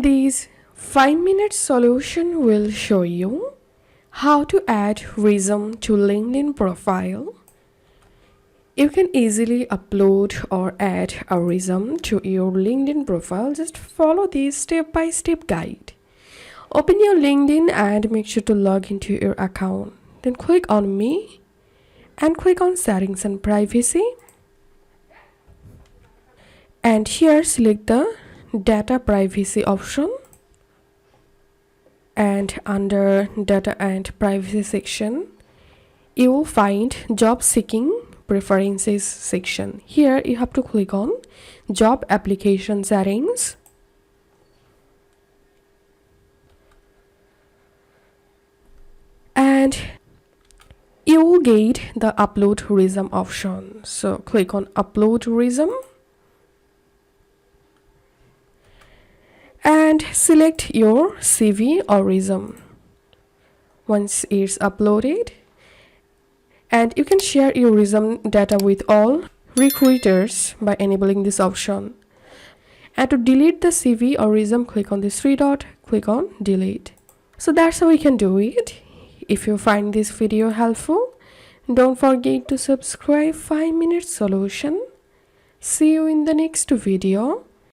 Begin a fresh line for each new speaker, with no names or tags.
This 5-minute solution will show you how to add resume to LinkedIn profile. You can easily upload or add a resume to your LinkedIn profile. Just follow this step-by-step guide. Open your LinkedIn and make sure to log into your account. Then click on Me and click on Settings and Privacy. And here select the Data Privacy option. And under Data and Privacy section, you will find Job Seeking Preferences section. Here you have to click on Job Application Settings. And you will get the Upload Resume option. So click on Upload Resume. And select your CV or resume. Once it's uploaded, and you can share your resume data with all recruiters by enabling this option. And to delete the CV or resume, click on this 3 dot, click on Delete. So that's how we can do it. If you find this video helpful, don't forget to subscribe 5-minute solution. See you in the next video.